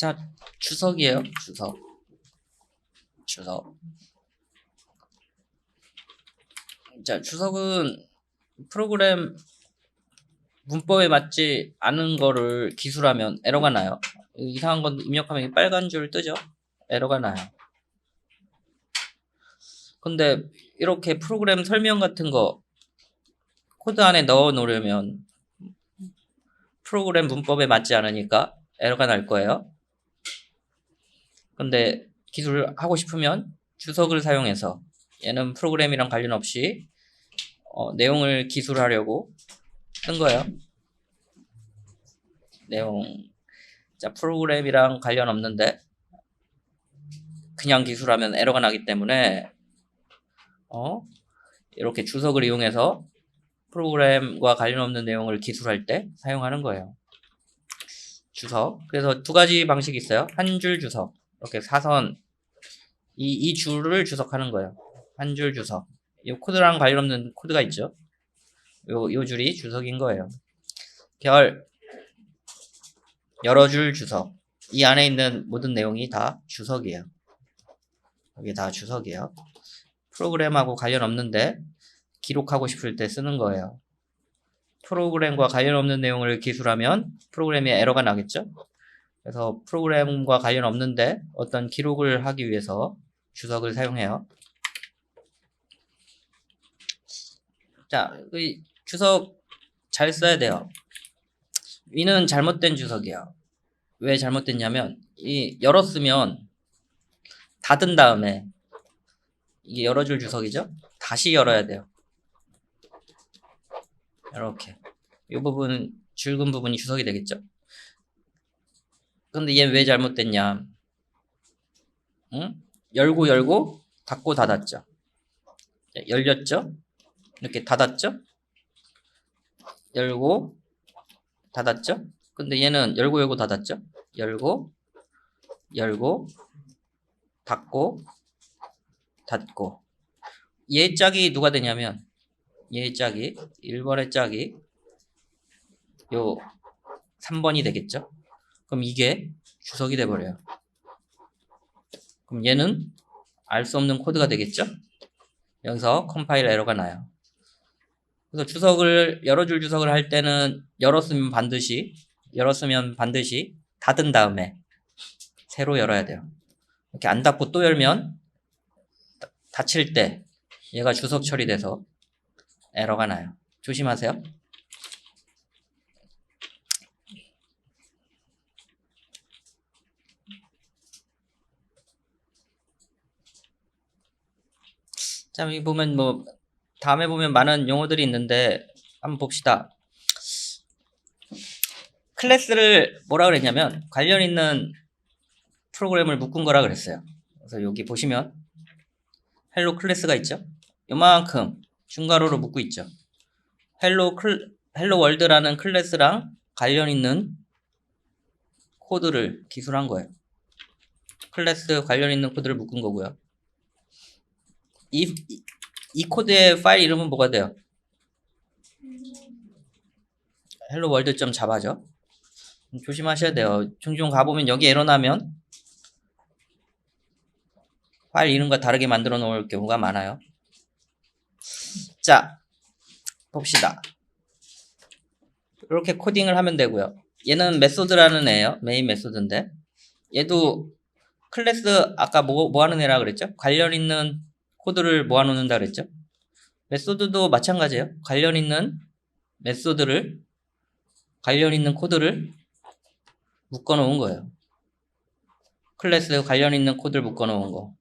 자, 주석이에요. 주석. 주석. 자, 주석은 프로그램 문법에 맞지 않은 거를 기술하면 에러가 나요. 이상한 건 입력하면 빨간 줄 뜨죠? 에러가 나요. 근데 이렇게 프로그램 설명 같은 거 코드 안에 넣어 놓으려면 프로그램 문법에 맞지 않으니까 에러가 날 거예요. 근데 기술하고 싶으면 주석을 사용해서 얘는 프로그램이랑 관련 없이 내용을 기술하려고 쓴 거예요. 내용. 자, 프로그램이랑 관련 없는데 그냥 기술하면 에러가 나기 때문에 이렇게 주석을 이용해서 프로그램과 관련 없는 내용을 기술할 때 사용하는 거예요. 주석. 그래서 두 가지 방식이 있어요. 한 줄 주석. 이렇게 사선 이 줄을 주석하는 거예요. 한 줄 주석. 이 코드랑 관련 없는 코드가 있죠. 요 줄이 주석인 거예요. 결 여러 줄 주석. 이 안에 있는 모든 내용이 다 주석이에요. 여기 다 주석이에요. 프로그램하고 관련 없는데 기록하고 싶을 때 쓰는 거예요. 프로그램과 관련 없는 내용을 기술하면 프로그램에 에러가 나겠죠? 그래서 프로그램과 관련 없는데 어떤 기록을 하기 위해서 주석을 사용해요. 자, 이 주석 잘 써야 돼요. 위는 잘못된 주석이에요. 왜 잘못됐냐면 이 열었으면 닫은 다음에 이게 열어줄 주석이죠? 다시 열어야 돼요. 이렇게 이 부분 줄근 부분이 주석이 되겠죠? 근데 얘 왜 잘못됐냐? 응? 열고 닫고 닫았죠. 열렸죠? 이렇게 닫았죠? 열고 닫았죠? 근데 얘는 열고 닫았죠? 열고 닫고 닫고 얘 짝이 누가 되냐면 얘 짝이 1번의 짝이 요 3번이 되겠죠? 그럼 이게 주석이 돼버려요. 그럼 얘는 알 수 없는 코드가 되겠죠? 여기서 컴파일 에러가 나요. 그래서 주석을 여러 줄 주석을 할 때는 열었으면 반드시 닫은 다음에 새로 열어야 돼요. 이렇게 안 닫고 또 열면 닫힐 때 얘가 주석 처리돼서 에러가 나요. 조심하세요. 자, 여기 보면 다음에 보면 많은 용어들이 있는데 한번 봅시다. 클래스를 뭐라 그랬냐면 관련 있는 프로그램을 묶은 거라 그랬어요. 그래서 여기 보시면 헬로 클래스가 있죠. 요만큼 중괄호로 묶고 있죠. 헬로 월드라는 클래스랑 관련 있는 코드를 기술한 거예요. 클래스 관련 있는 코드를 묶은 거고요. 이 코드의 파일 이름은 뭐가 돼요? 헬로 월드 점 자바죠. 조심하셔야 돼요. 종종 가보면 여기 에러 나면 파일 이름과 다르게 만들어 놓을 경우가 많아요. 자, 봅시다. 이렇게 코딩을 하면 되고요. 얘는 메소드라는 애예요. 메인 메소드인데 얘도 클래스 아까 뭐 하는 애라 그랬죠? 관련 있는 코드를 모아놓는다 그랬죠? 메소드도 마찬가지예요. 관련 있는 메소드를 관련 있는 코드를 묶어놓은 거예요. 클래스 관련 있는 코드를 묶어놓은 거,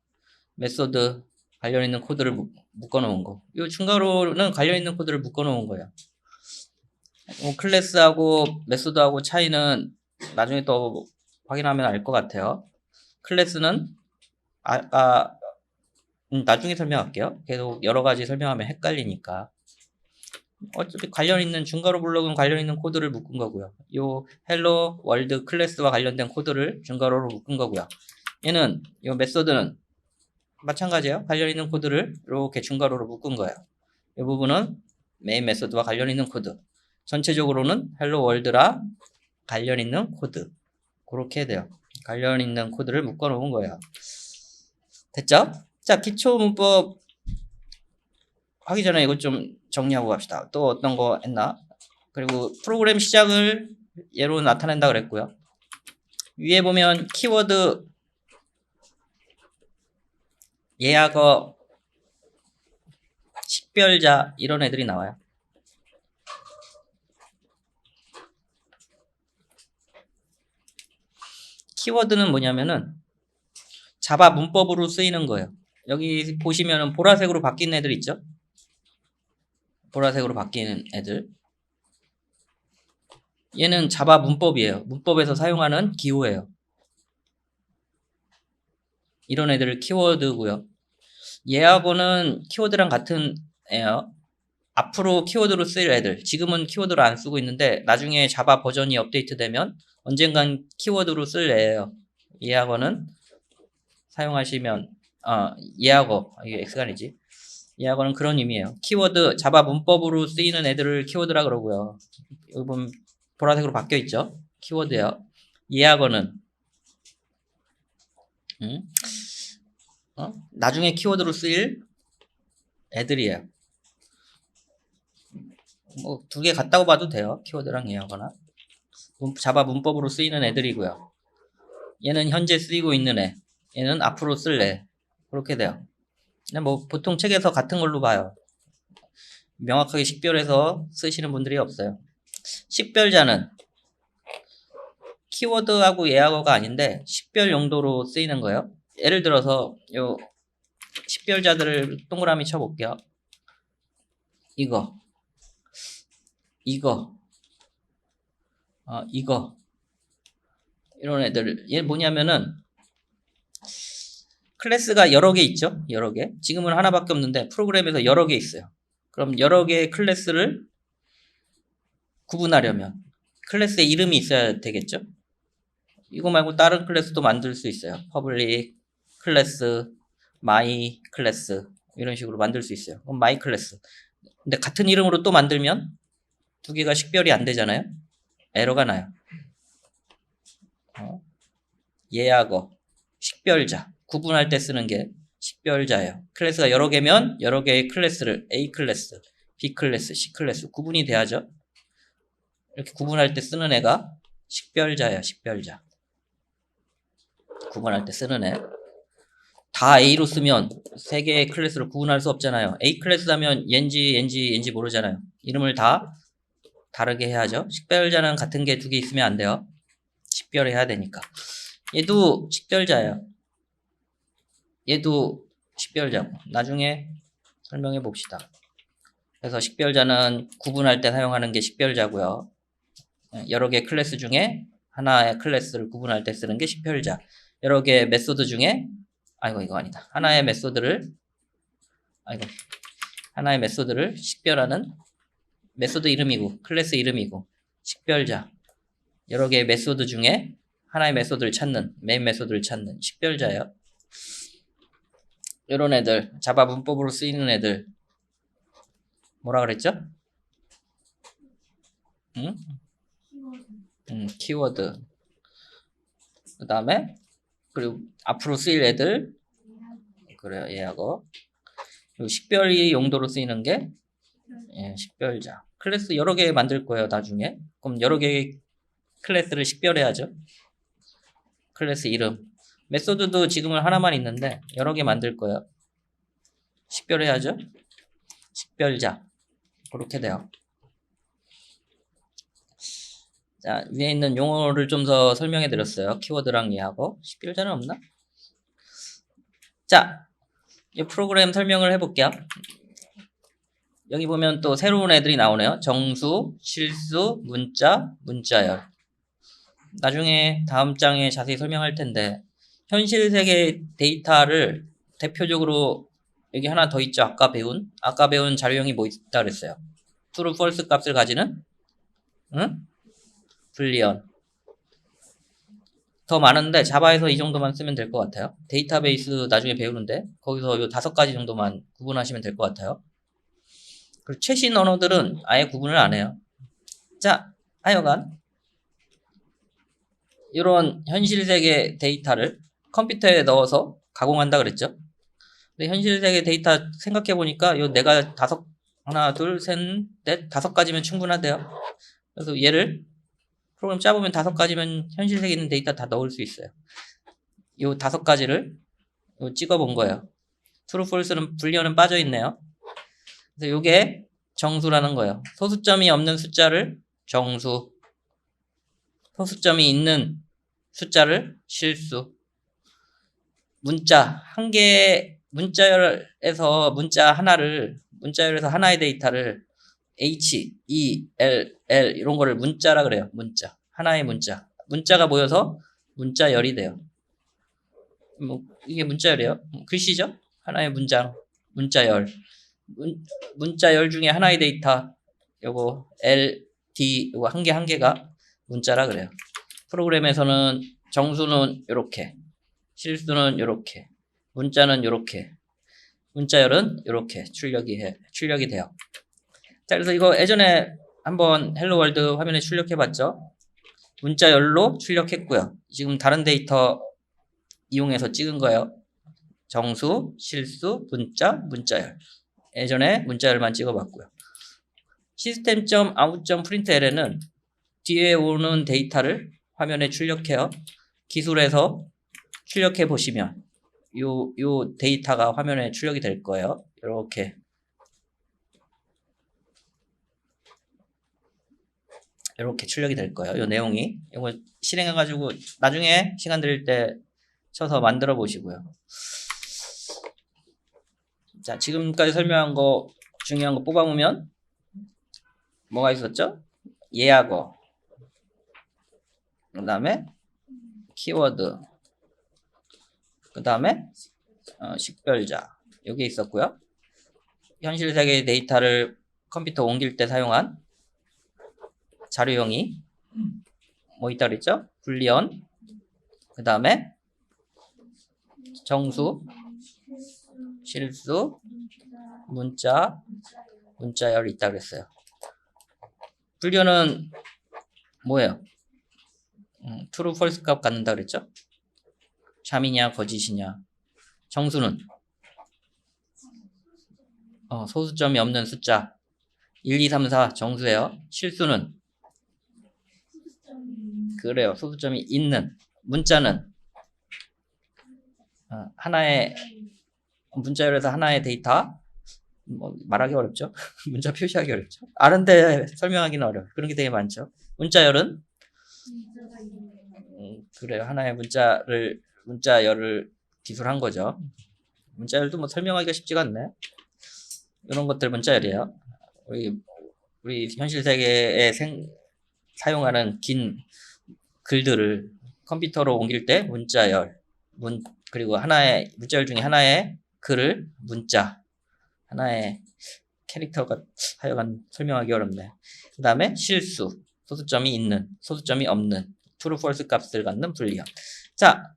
메소드 관련 있는 코드를 묶어놓은 거. 이 중괄호는 관련 있는 코드를 묶어놓은 거예요. 클래스하고 메소드하고 차이는 나중에 또 확인하면 알 것 같아요. 클래스는 아까 나중에 설명할게요. 계속 여러 가지 설명하면 헷갈리니까. 어차피 관련 있는 중괄호 블록은 관련 있는 코드를 묶은 거고요. 요 헬로 월드 클래스와 관련된 코드를 중괄호로 묶은 거고요. 얘는 요 메소드는 마찬가지예요. 관련 있는 코드를 이렇게 중괄호로 묶은 거예요. 이 부분은 메인 메소드와 관련 있는 코드. 전체적으로는 헬로 월드라 관련 있는 코드. 그렇게 돼요. 관련 있는 코드를 묶어 놓은 거예요. 됐죠? 자, 기초 문법 하기 전에 이것 좀 정리하고 갑시다. 또 어떤 거 했나? 그리고 프로그램 시작을 얘로 나타낸다 그랬고요. 위에 보면 키워드, 예약어, 식별자 이런 애들이 나와요. 키워드는 뭐냐면은 자바 문법으로 쓰이는 거예요. 여기 보시면은 보라색으로 바뀐 애들 있죠? 보라색으로 바뀌는 애들. 얘는 자바 문법이에요. 문법에서 사용하는 기호예요. 이런 애들을 키워드고요. 얘하고는 키워드랑 같은 애요. 앞으로 키워드로 쓰일 애들. 지금은 키워드로 안 쓰고 있는데 나중에 자바 버전이 업데이트되면 언젠간 키워드로 쓸 애예요. 얘하고는 사용하시면 얘하고 이게 X가 아니지. 얘하고는 그런 의미예요. 키워드 자바 문법으로 쓰이는 애들을 키워드라 그러고요. 여기 보면 보라색으로 바뀌어 있죠. 키워드예요. 얘하고는 나중에 키워드로 쓰일 애들이에요. 뭐 두 개 같다고 봐도 돼요. 키워드랑 얘하거나 자바 문법으로 쓰이는 애들이고요. 얘는 현재 쓰이고 있는 애, 얘는 앞으로 쓸 애. 그렇게 돼요. 근데 뭐 보통 책에서 같은 걸로 봐요. 명확하게 식별해서 쓰시는 분들이 없어요. 식별자는 키워드하고 예약어가 아닌데 식별 용도로 쓰이는 거예요. 예를 들어서 요 식별자들을 동그라미 쳐볼게요. 이거 이런 애들. 얘 뭐냐면은 클래스가 여러 개 있죠. 여러 개. 지금은 하나밖에 없는데 프로그램에서 여러 개 있어요. 그럼 여러 개의 클래스를 구분하려면 클래스의 이름이 있어야 되겠죠. 이거 말고 다른 클래스도 만들 수 있어요. 퍼블릭 클래스, 마이 클래스 이런 식으로 만들 수 있어요. 그럼 마이 클래스. 근데 같은 이름으로 또 만들면 두 개가 식별이 안 되잖아요. 에러가 나요. 예약어, 식별자. 구분할 때 쓰는 게 식별자예요. 클래스가 여러 개면 여러 개의 클래스를 A 클래스, B 클래스, C 클래스 구분이 돼야죠. 이렇게 구분할 때 쓰는 애가 식별자예요. 식별자. 구분할 때 쓰는 애. 다 A로 쓰면 세 개의 클래스를 구분할 수 없잖아요. A 클래스 하면 얘인지 모르잖아요. 이름을 다 다르게 해야죠. 식별자는 같은 게 두 개 있으면 안 돼요. 식별해야 되니까. 얘도 식별자예요. 얘도 식별자고. 나중에 설명해 봅시다. 그래서 식별자는 구분할 때 사용하는 게 식별자고요. 여러 개 클래스 중에 하나의 클래스를 구분할 때 쓰는 게 식별자. 여러 개의 메소드 중에 이거 아니다. 하나의 메소드를 식별하는 메소드 이름이고 클래스 이름이고 식별자. 여러 개의 메소드 중에 하나의 메소드를 찾는 메인 메소드를 찾는 식별자예요. 이런 애들 자바 문법으로 쓰이는 애들 뭐라 그랬죠? 키워드. 그 다음에 그리고 앞으로 쓰일 애들 그래요. 얘하고 그리고 식별이 용도로 쓰이는 게 식별자. 클래스 여러 개 만들 거예요. 나중에. 그럼 여러 개의 클래스를 식별해야죠. 클래스 이름. 메소드도 지금은 하나만 있는데 여러 개 만들 거예요. 식별해야죠. 식별자. 그렇게 돼요. 자, 위에 있는 용어를 좀 더 설명해 드렸어요. 키워드랑 얘하고. 식별자는 없나? 자, 이 프로그램 설명을 해볼게요. 여기 보면 또 새로운 애들이 나오네요. 정수, 실수, 문자, 문자열. 나중에 다음 장에 자세히 설명할 텐데 현실 세계 데이터를 대표적으로 여기 하나 더 있죠. 아까 배운 자료형이 뭐 있다 그랬어요. true, false 값을 가지는 불리언. 더 많은데 자바에서 이 정도만 쓰면 될 것 같아요. 데이터베이스 나중에 배우는데 거기서 이 5가지 정도만 구분하시면 될 것 같아요. 그리고 최신 언어들은 아예 구분을 안 해요. 자, 하여간 이런 현실 세계 데이터를 컴퓨터에 넣어서 가공한다 그랬죠. 근데 현실 세계 데이터 생각해 보니까 요 내가 하나, 둘, 셋, 넷, 5가지면 충분하대요. 그래서 얘를 프로그램 짜보면 5가지면 현실 세계에 있는 데이터 다 넣을 수 있어요. 요 5가지를 찍어 본 거예요. true, false는 분류는 빠져 있네요. 그래서 요게 정수라는 거예요. 소수점이 없는 숫자를 정수, 소수점이 있는 숫자를 실수. 문자 한 개, 문자열에서 하나의 데이터를 H, E, L 이런 거를 문자라 그래요. 문자. 하나의 문자. 문자가 모여서 문자열이 돼요. 뭐 이게 문자열이에요. 글씨죠? 하나의 문자열. 문자열 중에 하나의 데이터 요거 L, D 요거 한 개가 문자라 그래요. 프로그램에서는 정수는 요렇게, 실수는 요렇게, 문자는 요렇게, 문자열은 요렇게 출력이 돼요. 자, 그래서 이거 예전에 한번 헬로월드 화면에 출력해봤죠? 문자열로 출력했고요. 지금 다른 데이터 이용해서 찍은 거예요. 정수, 실수, 문자열. 예전에 문자열만 찍어봤고요. system.out.println은 뒤에 오는 데이터를 화면에 출력해요. 기술에서 출력해 보시면 요 데이터가 화면에 출력이 될 거예요. 이렇게 출력이 될 거예요. 요 내용이. 이거 실행해가지고 나중에 시간 드릴 때 쳐서 만들어 보시고요. 자, 지금까지 설명한 거 중요한 거 뽑아보면 뭐가 있었죠? 예약어, 그 다음에 키워드, 그 다음에 식별자 여기 있었고요. 현실 세계의 데이터를 컴퓨터 옮길 때 사용한 자료형이 뭐 있다 그랬죠? 불리언, 그 다음에 정수, 실수, 문자열이 있다 그랬어요. 불리언은 뭐예요? true, false 값 갖는다 그랬죠? 참이냐 거짓이냐. 정수는 소수점이 없는 숫자 1, 2, 3, 4 정수예요. 실수는 그래요. 소수점이 있는. 문자는 하나의 문자열에서 하나의 데이터. 뭐 말하기 어렵죠? 문자 표시하기 어렵죠? 아는데 설명하기는 어려워요. 그런 게 되게 많죠. 문자열은 그래요. 하나의 문자열을 기술한 거죠. 문자열도 뭐 설명하기가 쉽지가 않네. 이런 것들 문자열이에요. 우리 현실 세계에 사용하는 긴 글들을 컴퓨터로 옮길 때 문자열, 그리고 문자열 중에 하나의 글을 문자, 하나의 캐릭터가 하여간 설명하기 어렵네. 그 다음에 실수, 소수점이 있는, 소수점이 없는, true, false 값을 갖는 불리언. 자,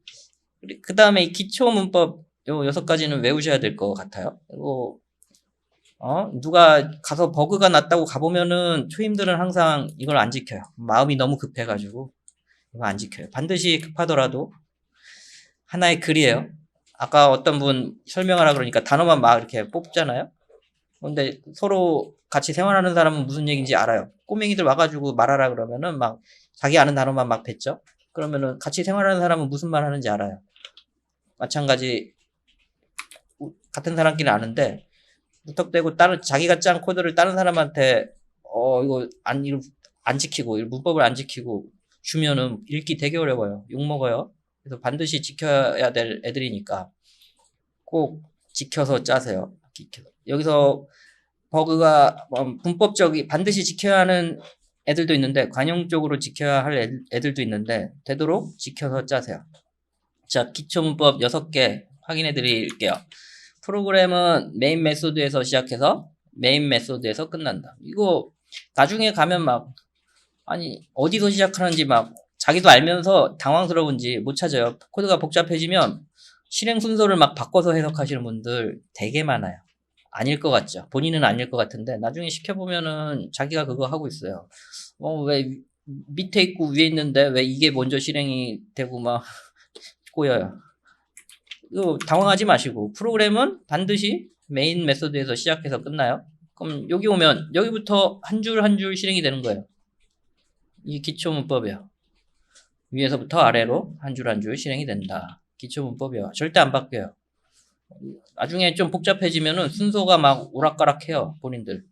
그 다음에 기초 문법 요 6가지는 외우셔야 될 것 같아요. 그리고 누가 가서 버그가 났다고 가보면은 초임들은 항상 이걸 안 지켜요. 마음이 너무 급해가지고 이거 안 지켜요. 반드시 급하더라도 하나의 글이에요. 아까 어떤 분 설명하라 그러니까 단어만 막 이렇게 뽑잖아요. 근데 서로 같이 생활하는 사람은 무슨 얘기인지 알아요. 꼬맹이들 와가지고 말하라 그러면은 막 자기 아는 단어만 막 뱉죠. 그러면은 같이 생활하는 사람은 무슨 말 하는지 알아요. 마찬가지 같은 사람끼리 아는데 무턱대고 자기가 짠 코드를 다른 사람한테 이거 안 지키고 문법을 안 지키고 주면은 읽기 되게 어려워요. 욕먹어요. 그래서 반드시 지켜야 될 애들이니까 꼭 지켜서 짜세요. 여기서 버그가 문법적이 반드시 지켜야 하는 애들도 있는데 관용적으로 지켜야 할 애들도 있는데 되도록 지켜서 짜세요. 자, 기초 문법 6개 확인해 드릴게요. 프로그램은 메인 메소드에서 시작해서 메인 메소드에서 끝난다. 이거 나중에 가면 어디서 시작하는지 자기도 알면서 당황스러운지 못 찾아요. 코드가 복잡해지면 실행 순서를 바꿔서 해석하시는 분들 되게 많아요. 아닐 것 같죠? 본인은 아닐 것 같은데 나중에 시켜보면은 자기가 그거 하고 있어요. 왜 밑에 있고 위에 있는데 왜 이게 먼저 실행이 되고 막 꼬여요. 이거 당황하지 마시고 프로그램은 반드시 메인 메소드에서 시작해서 끝나요. 그럼 여기 오면 여기부터 한 줄 한 줄 실행이 되는 거예요. 이 기초문법이야. 위에서부터 아래로 한 줄 한 줄 실행이 된다. 기초문법이야. 절대 안 바뀌어요. 나중에 좀 복잡해지면은 순서가 막 오락가락해요, 본인들.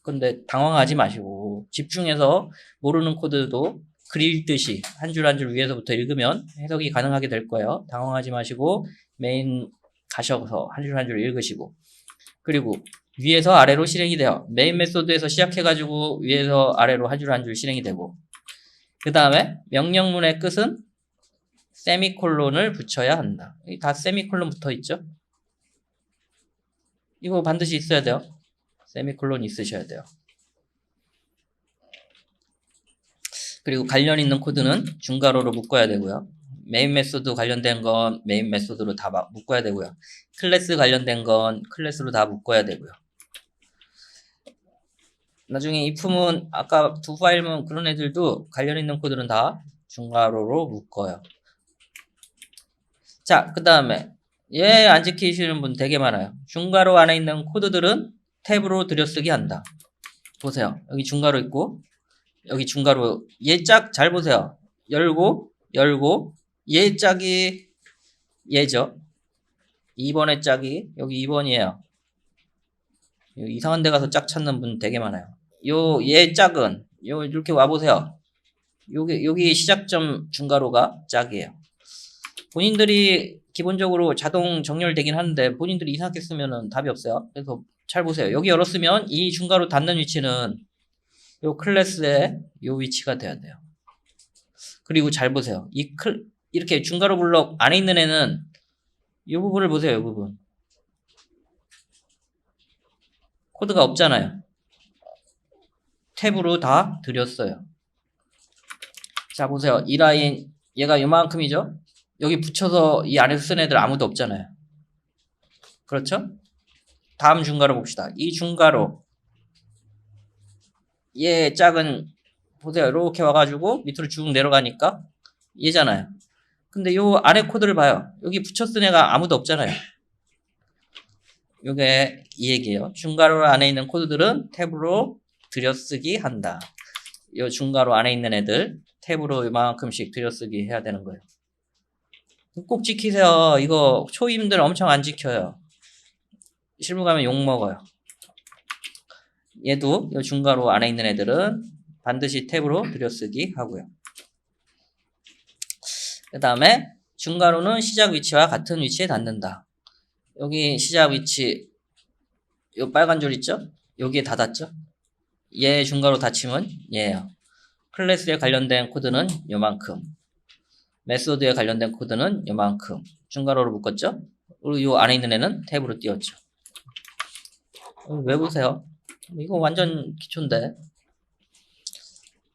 근데 당황하지 마시고 집중해서 모르는 코드도 그릴듯이 한 줄 한 줄 위에서부터 읽으면 해석이 가능하게 될 거예요. 당황하지 마시고 메인 가셔서 한 줄 한 줄 읽으시고, 그리고 위에서 아래로 실행이 돼요. 메인 메소드에서 시작해가지고 위에서 아래로 한 줄 한 줄 실행이 되고, 그 다음에 명령문의 끝은 세미콜론을 붙여야 한다. 다 세미콜론 붙어 있죠? 이거 반드시 있어야 돼요. 세미콜론 있으셔야 돼요. 그리고 관련 있는 코드는 중괄호로 묶어야 되고요. 메인 메소드 관련된 건 메인 메소드로 다 묶어야 되고요. 클래스 관련된 건 클래스로 다 묶어야 되고요. 나중에 if문 아까 두 파일문 그런 애들도 관련 있는 코드는 다 중괄호로 묶어요. 자, 그 다음에 얘 안 지키시는 분 되게 많아요. 중괄호 안에 있는 코드들은 탭으로 들여쓰기 한다. 보세요. 여기 중괄호 있고 여기 중괄호 얘 짝 잘 보세요. 열고 얘 짝이 얘죠. 2번의 짝이 여기 2번이에요. 이상한 데 가서 짝 찾는 분 되게 많아요. 얘 짝은 이렇게 와보세요. 여기 시작점 중괄호가 짝이에요. 본인들이 기본적으로 자동 정렬되긴 하는데 본인들이 이상하게 쓰면은 답이 없어요. 그래서 잘 보세요. 여기 열었으면 이 중괄호 닫는 위치는 요 클래스의 요 위치가 돼야 돼요. 그리고 잘 보세요. 이렇게 중괄호 블록 안에 있는 애는 이 부분을 보세요. 이 부분. 코드가 없잖아요. 탭으로 다 들였어요. 자, 보세요. 이 라인, 얘가 요만큼이죠? 여기 붙여서 이 안에서 쓴 애들 아무도 없잖아요. 그렇죠? 다음 중괄호 봅시다. 이 중괄호. 얘 짝은, 보세요. 이렇게 와가지고 밑으로 쭉 내려가니까 얘잖아요. 근데 요 아래 코드를 봐요. 여기 붙여 쓴 애가 아무도 없잖아요. 요게 이 얘기예요. 중괄호 안에 있는 코드들은 탭으로 들여쓰기 한다. 요 중괄호 안에 있는 애들 탭으로 이만큼씩 들여쓰기 해야 되는 거예요. 꼭 지키세요. 이거 초임들 엄청 안 지켜요. 실무 가면 욕 먹어요. 얘도 요 중괄호 안에 있는 애들은 반드시 탭으로 들여쓰기 하고요. 그 다음에 중괄호는 시작 위치와 같은 위치에 닿는다. 여기 시작 위치 요 빨간 줄 있죠? 여기에 닿았죠? 얘 중괄호 닫히면 얘예요. 클래스에 관련된 코드는 요만큼, 메소드에 관련된 코드는 요만큼 중괄호로 묶었죠? 그리고 요 안에 있는 애는 탭으로 띄웠죠. 왜 보세요? 이거 완전 기초인데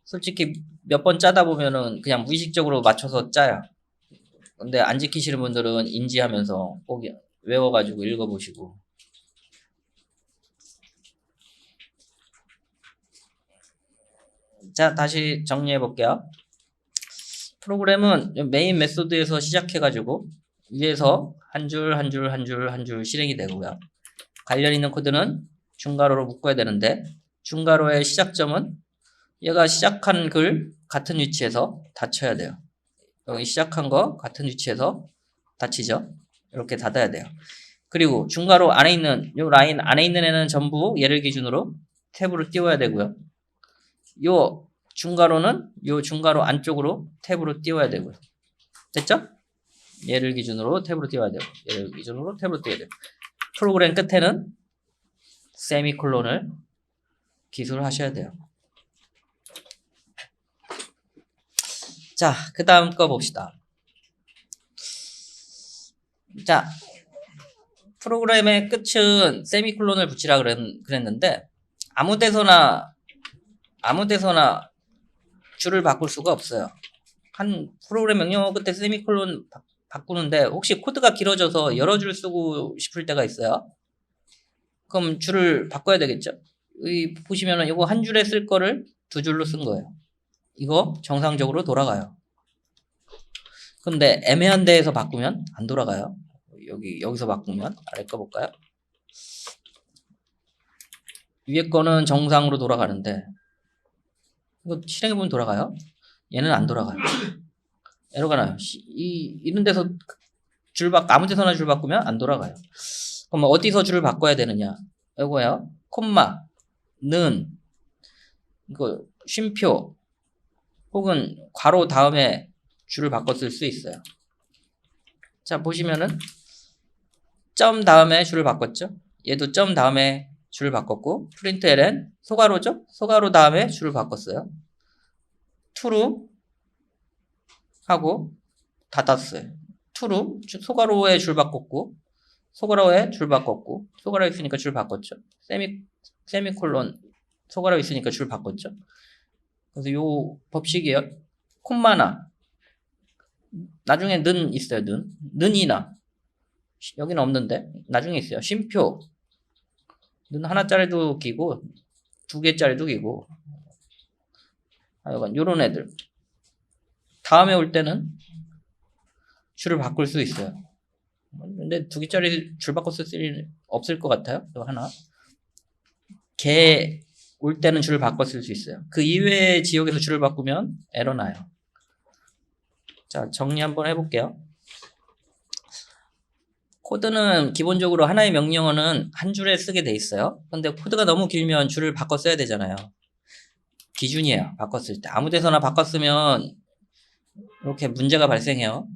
솔직히 몇 번 짜다 보면은 그냥 무의식적으로 맞춰서 짜요. 근데 안 지키시는 분들은 인지하면서 꼭 외워가지고 읽어보시고. 자, 다시 정리해 볼게요. 프로그램은 메인 메소드에서 시작해가지고 위에서 한 줄 한 줄 한 줄 한 줄 실행이 되고요. 관련 있는 코드는 중괄호로 묶어야 되는데 중괄호의 시작점은 얘가 시작한 글 같은 위치에서 닫혀야 돼요. 여기 시작한 거 같은 위치에서 닫히죠. 이렇게 닫아야 돼요. 그리고 중괄호 안에 있는 요 라인 안에 있는 애는 전부 얘를 기준으로 탭으로 띄워야 되고요. 요 중괄호는 요 중괄호 안쪽으로 탭으로 띄워야 되고요. 됐죠? 얘를 기준으로 탭으로 띄워야 되고 얘를 기준으로 탭으로 띄워야 되고 프로그램 끝에는 세미콜론을 기술하셔야 돼요. 자, 그 다음 거 봅시다. 자, 프로그램의 끝은 세미콜론을 붙이라 그랬는데 아무 데서나 줄을 바꿀 수가 없어요. 한 프로그램 명령어 끝에 세미콜론 바꾸는데 혹시 코드가 길어져서 여러 줄 쓰고 싶을 때가 있어요. 그럼 줄을 바꿔야 되겠죠. 여기 보시면은 이거 한 줄에 쓸 거를 두 줄로 쓴 거예요. 이거 정상적으로 돌아가요. 근데 애매한 데에서 바꾸면 안 돌아가요. 여기서 바꾸면 아래 거 볼까요? 위에 거는 정상으로 돌아가는데 이거 실행해보면 돌아가요? 얘는 안 돌아가요. 에러가 나요. 이런 데서 아무 데서나 줄 바꾸면 안 돌아가요. 그럼 어디서 줄을 바꿔야 되느냐? 이거요. 콤마, 는, 이거 쉼표, 혹은 괄호 다음에 줄을 바꿔 쓸 수 있어요. 자, 보시면은 점 다음에 줄을 바꿨죠? 얘도 점 다음에 줄을 바꿨고 프린트 ln 소괄호죠? 소괄호 다음에 줄을 바꿨어요. true 하고 닫았어요. true 소괄호에 줄 바꿨고 소괄호에 줄 바꿨고 소괄호 있으니까 줄 바꿨죠. 세미콜론 소괄호 있으니까 줄 바꿨죠. 그래서 요 법식이에요. 콤마나 나중에 는 있어요. 는이나 여기는 없는데 나중에 있어요. 쉼표 는 하나짜리도 끼고 두 개짜리도 끼고 하여간 요런 애들 다음에 올 때는 줄을 바꿀 수 있어요. 근데 두 개짜리 줄 바꿔 쓸 일 없을 것 같아요. 또 하나 개 올 때는 줄을 바꿔 쓸 수 있어요. 그 이외의 지역에서 줄을 바꾸면 에러 나요. 자, 정리 한번 해볼게요. 코드는 기본적으로 하나의 명령어는 한 줄에 쓰게 돼 있어요. 근데 코드가 너무 길면 줄을 바꿔 써야 되잖아요. 기준이에요. 바꿨을 때. 아무 데서나 바꿨으면 이렇게 문제가 발생해요.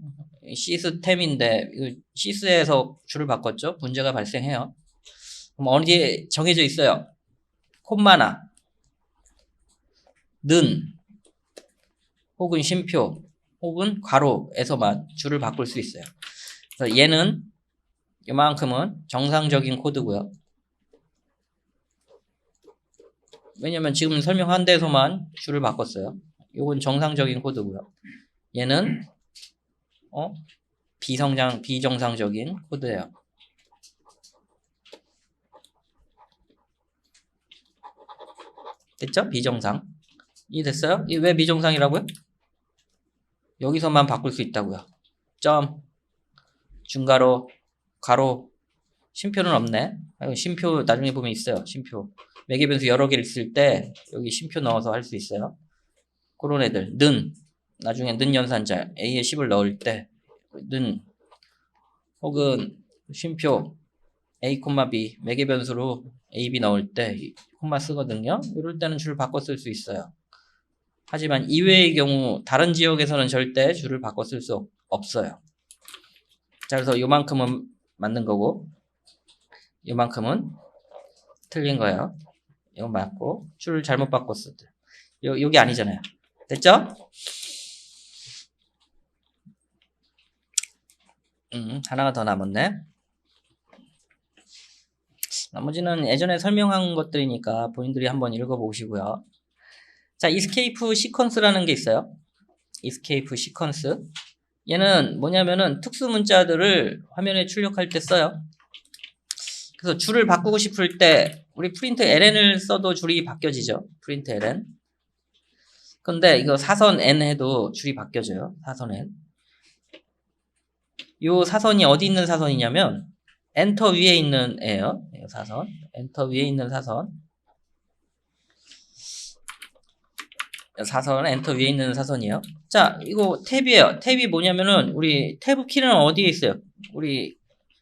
시스템인데 시스에서 줄을 바꿨죠. 문제가 발생해요. 그럼 어디에 정해져 있어요? 콤마나 는 혹은 쉼표 혹은 괄호에서만 줄을 바꿀 수 있어요. 그래서 얘는 이만큼은 정상적인 코드고요. 왜냐면 지금 설명한 데서만 줄을 바꿨어요. 이건 정상적인 코드고요. 얘는 비정상적인 코드예요. 됐죠? 비정상. 이해됐어요? 이게 왜 비정상이라고요? 여기서만 바꿀 수 있다고요. 점, 중괄호, 괄호, 쉼표는 없네. 쉼표 나중에 보면 있어요. 쉼표. 매개 변수 여러 개 있을 때 여기 쉼표 넣어서 할 수 있어요. 그런 애들. 는, 나중에 는 연산자 A에 10을 넣을 때 는, 혹은 쉼표 A, B 매개 변수로 A, B 넣을 때 콤마 쓰거든요. 이럴 때는 줄 바꿔 쓸 수 있어요. 하지만 이외의 경우 다른 지역에서는 절대 줄을 바꿔 쓸 수 없어요. 자, 그래서 요만큼은 맞는 거고 요만큼은 틀린 거예요. 이거 맞고 줄 잘못 바꿨을 때 여기 아니잖아요. 됐죠? 하나가 더 남았네. 나머지는 예전에 설명한 것들이니까 본인들이 한번 읽어보시고요. 자, 이스케이프 시퀀스라는 게 있어요. 이스케이프 시퀀스. 얘는 뭐냐면은 특수 문자들을 화면에 출력할 때 써요. 그래서 줄을 바꾸고 싶을 때 우리 프린트 ln을 써도 줄이 바뀌어지죠. 프린트 ln. 근데 이거 사선 n 해도 줄이 바뀌어져요. 사선 n. 요 사선이 어디 있는 사선이냐면 엔터 위에 있는 애예요. 사선. 엔터 위에 있는 사선. 사선 엔터 위에 있는 사선이에요. 자, 이거 탭이에요. 탭이 뭐냐면은 우리 탭 키는 어디에 있어요? 우리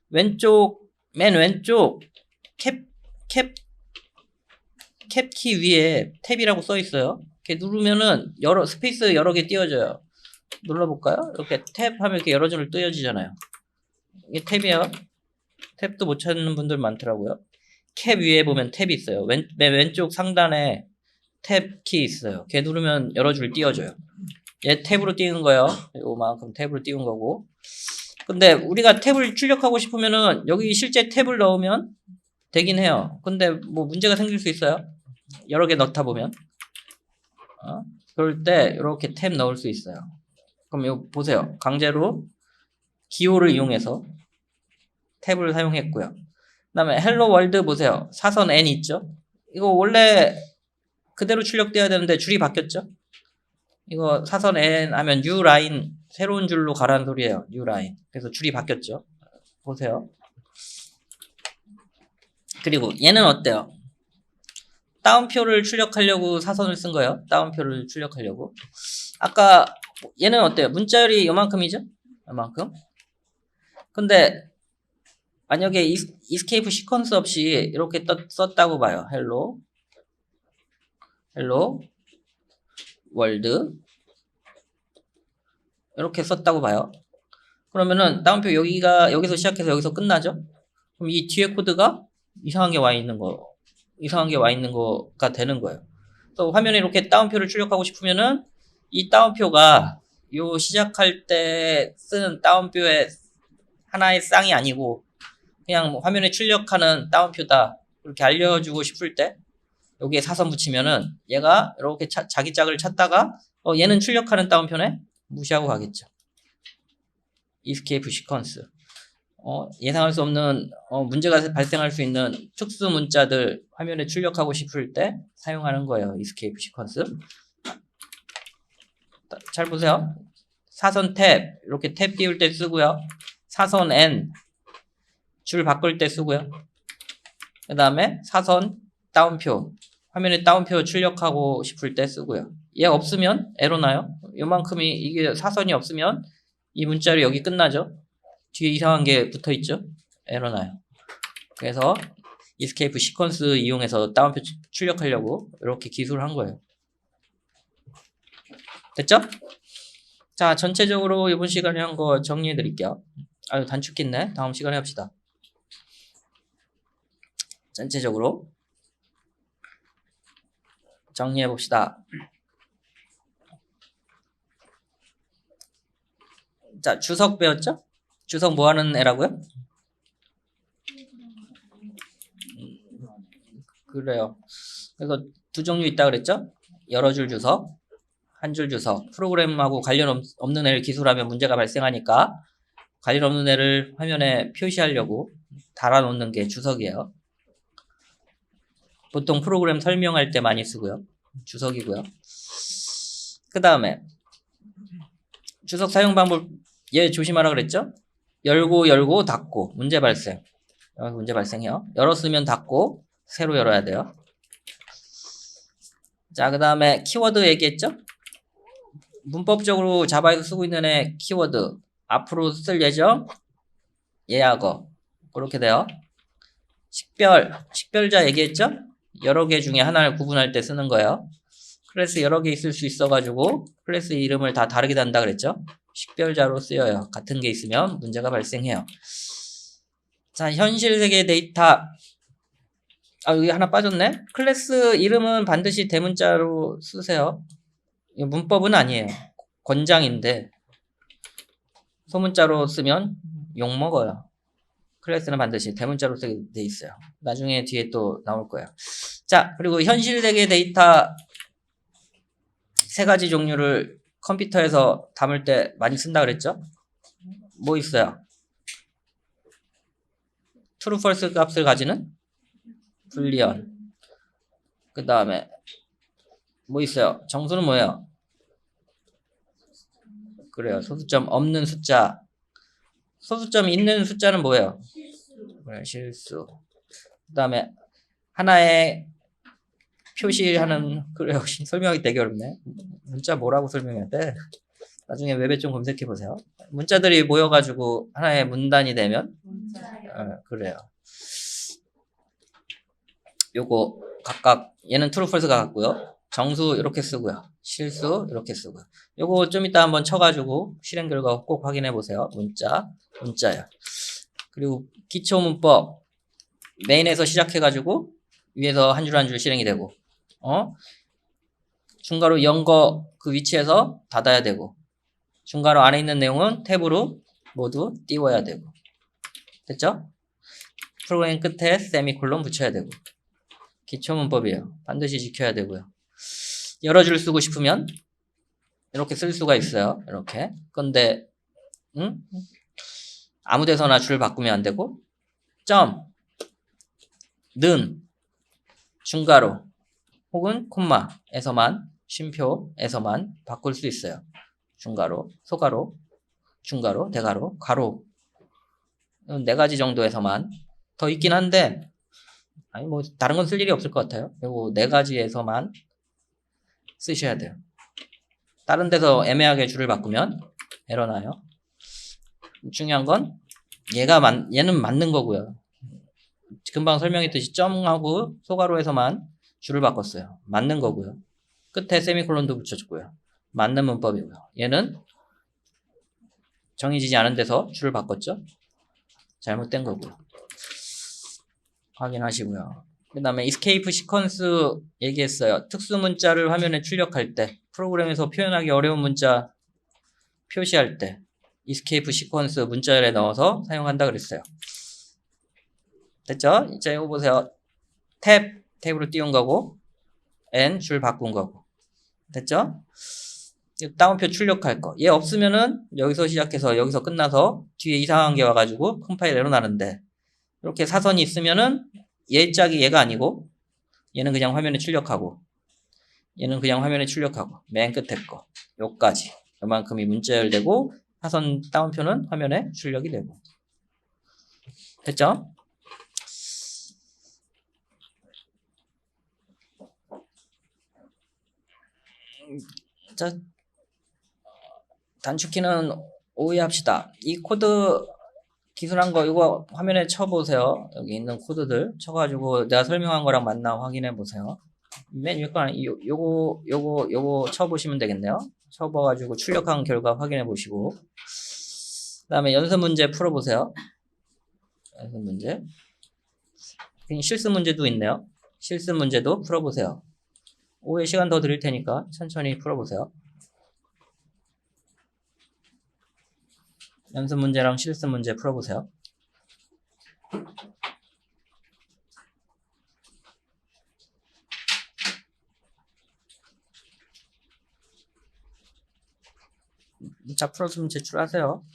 맨 왼쪽 캡 키 위에 탭이라고 써 있어요. 이렇게 누르면은 스페이스 여러 개 띄워져요. 눌러볼까요? 이렇게 탭 하면 이렇게 여러 줄을 띄워지잖아요. 이게 탭이에요. 탭도 못 찾는 분들 많더라고요. 캡 위에 보면 탭이 있어요. 맨 왼쪽 상단에 탭 키 있어요. 걔 누르면 여러 줄 띄워져요. 얘 탭으로 띄운 거예요. 요만큼 탭으로 띄운 거고. 근데 우리가 탭을 출력하고 싶으면은 여기 실제 탭을 넣으면 되긴 해요. 근데 뭐 문제가 생길 수 있어요. 여러 개 넣다 보면. 그럴 때 이렇게 탭 넣을 수 있어요. 그럼 이거 보세요. 강제로 기호를 이용해서 탭을 사용했고요. 그 다음에 헬로 월드 보세요. 사선 N 있죠? 이거 원래 그대로 출력돼야 되는데 줄이 바뀌었죠? 이거 사선 n 하면 new 라인 새로운 줄로 가라는 소리예요. new 라인. 그래서 줄이 바뀌었죠. 보세요. 그리고 얘는 어때요? 따옴표를 출력하려고 사선을 쓴 거예요. 따옴표를 출력하려고. 아까 얘는 어때요? 문자열이 요만큼이죠? 요만큼. 근데 만약에 이스케이프 시퀀스 없이 이렇게 썼다고 봐요. 헬로 월드 이렇게 썼다고 봐요. 그러면은 따옴표 여기서 시작해서 여기서 끝나죠? 그럼 이 뒤에 코드가 이상한 게 와 있는 거가 되는 거예요. 또 화면에 이렇게 따옴표를 출력하고 싶으면은 이 따옴표가 요 시작할 때 쓰는 따옴표의 하나의 쌍이 아니고 그냥 뭐 화면에 출력하는 따옴표다 그렇게 알려주고 싶을 때 여기에 사선 붙이면은 얘가 이렇게 자기 짝을 찾다가 얘는 출력하는 따옴표네? 무시하고 가겠죠. escape 시퀀스. 예상할 수 없는 문제가 발생할 수 있는 특수 문자들 화면에 출력하고 싶을 때 사용하는 거예요. escape 시퀀스. 잘 보세요. 사선 탭 이렇게 탭 띄울 때 쓰고요. 사선 n 줄 바꿀 때 쓰고요. 그 다음에 사선 따옴표 화면에 따옴표 출력하고 싶을 때 쓰고요. 얘 없으면 에러 나요. 요만큼이 이게 사선이 없으면 이 문자로 여기 끝나죠. 뒤에 이상한 게 붙어 있죠. 에러 나요. 그래서 escape 시퀀스 이용해서 따옴표 출력하려고 이렇게 기술을 한 거예요. 됐죠? 자, 전체적으로 이번 시간에 한 거 정리해 드릴게요. 아유, 단축했네. 다음 시간에 합시다. 전체적으로 정리해 봅시다. 자, 주석 배웠죠? 주석 뭐 하는 애라고요? 그래요. 그래서 두 종류 있다 그랬죠? 여러 줄 주석, 한 줄 주석. 프로그램하고 관련 없는 애를 기술하면 문제가 발생하니까 관련 없는 애를 화면에 표시하려고 달아놓는 게 주석이에요. 보통 프로그램 설명할 때 많이 쓰고요. 주석이고요. 그 다음에 주석 사용 방법 얘 조심하라 그랬죠? 열고 닫고 문제 발생. 문제 발생해요. 열었으면 닫고 새로 열어야 돼요. 자, 그 다음에 키워드 얘기했죠? 문법적으로 자바에서 쓰고 있는 애 키워드 앞으로 쓸 예정 예약어 그렇게 돼요. 식별자 얘기했죠? 여러 개 중에 하나를 구분할 때 쓰는 거예요. 클래스 여러 개 있을 수 있어가지고 클래스 이름을 다 다르게 단다 그랬죠? 식별자로 쓰여요. 같은 게 있으면 문제가 발생해요. 자, 현실 세계 데이터 여기 하나 빠졌네. 클래스 이름은 반드시 대문자로 쓰세요. 문법은 아니에요. 권장인데 소문자로 쓰면 욕먹어요. 클래스는 반드시 대문자로 쓰게 돼 있어요. 나중에 뒤에 또 나올 거예요. 자, 그리고 현실 세계 데이터 세 가지 종류를 컴퓨터에서 담을 때 많이 쓴다 그랬죠? 뭐 있어요? true, false 값을 가지는 불리언. 그 다음에 뭐 있어요? 정수는 뭐예요? 그래요. 소수점 없는 숫자. 소수점 있는 숫자는 뭐예요? 그래, 실수. 그 다음에 하나의 표시하는 그래요. 설명하기 되게 어렵네. 문자 뭐라고 설명해야 돼? 나중에 웹에 좀 검색해 보세요. 문자들이 모여가지고 하나의 문단이 되면 그래요. 요거 각각 얘는 true, false가 같고요. 정수 이렇게 쓰고요. 실수 이렇게 쓰고요. 요거 좀 이따 한번 쳐가지고 실행 결과 꼭 확인해 보세요. 문자요. 그리고 기초 문법 메인에서 시작해가지고 위에서 한 줄 한 줄 실행이 되고 중괄호 연거 그 위치에서 닫아야 되고 중괄호 안에 있는 내용은 탭으로 모두 띄워야 되고 됐죠? 프로그램 끝에 세미콜론 붙여야 되고 기초 문법이에요. 반드시 지켜야 되고요. 여러 줄 쓰고 싶으면 이렇게 쓸 수가 있어요. 이렇게. 근데 아무 데서나 줄 바꾸면 안 되고 점, 는, 중괄호 혹은 콤마에서만 쉼표에서만 바꿀 수 있어요. 중괄호, 소괄호, 중괄호, 대괄호, 괄호. 네 가지 정도에서만. 더 있긴 한데, 아니, 뭐, 다른 건 쓸 일이 없을 것 같아요. 그리고 네 가지에서만 쓰셔야 돼요. 다른 데서 애매하게 줄을 바꾸면 에러 나요. 중요한 건 얘는 맞는 거고요. 금방 설명했듯이 점하고 소괄호에서만 줄을 바꿨어요. 맞는 거고요. 끝에 세미콜론도 붙여줬고요. 맞는 문법이고요. 얘는 정해지지 않은 데서 줄을 바꿨죠. 잘못된 거고요. 확인하시고요. 그 다음에 escape 시퀀스 얘기했어요. 특수 문자를 화면에 출력할 때, 프로그램에서 표현하기 어려운 문자 표시할 때 escape 시퀀스 문자열에 넣어서 사용한다 그랬어요. 됐죠? 이제 이거 보세요. 탭으로 띄운 거고 n 줄 바꾼 거고. 됐죠? 다운표 출력할 거. 얘 없으면은 여기서 시작해서 여기서 끝나서 뒤에 이상한 게 와가지고 컴파일 에러 나는데, 이렇게 사선이 있으면은 얘 짝이 얘가 아니고 얘는 그냥 화면에 출력하고 얘는 그냥 화면에 출력하고 맨 끝에 거 요까지 요만큼이 문자열 되고 사선 다운표는 화면에 출력이 되고. 됐죠? 자, 단축키는 오해합시다. 이 코드 기술한 거 이거 화면에 쳐보세요. 여기 있는 코드들 쳐가지고 내가 설명한 거랑 맞나 확인해 보세요. 맨 위에 거 요거 쳐보시면 되겠네요. 쳐봐가지고 출력한 결과 확인해 보시고, 그 다음에 연습 문제 풀어보세요. 연습 문제. 실습 문제도 있네요. 실습 문제도 풀어보세요. 오후에 시간 더 드릴 테니까 천천히 풀어보세요. 연습 문제랑 실습 문제 풀어보세요. 자, 풀었으면 제출하세요.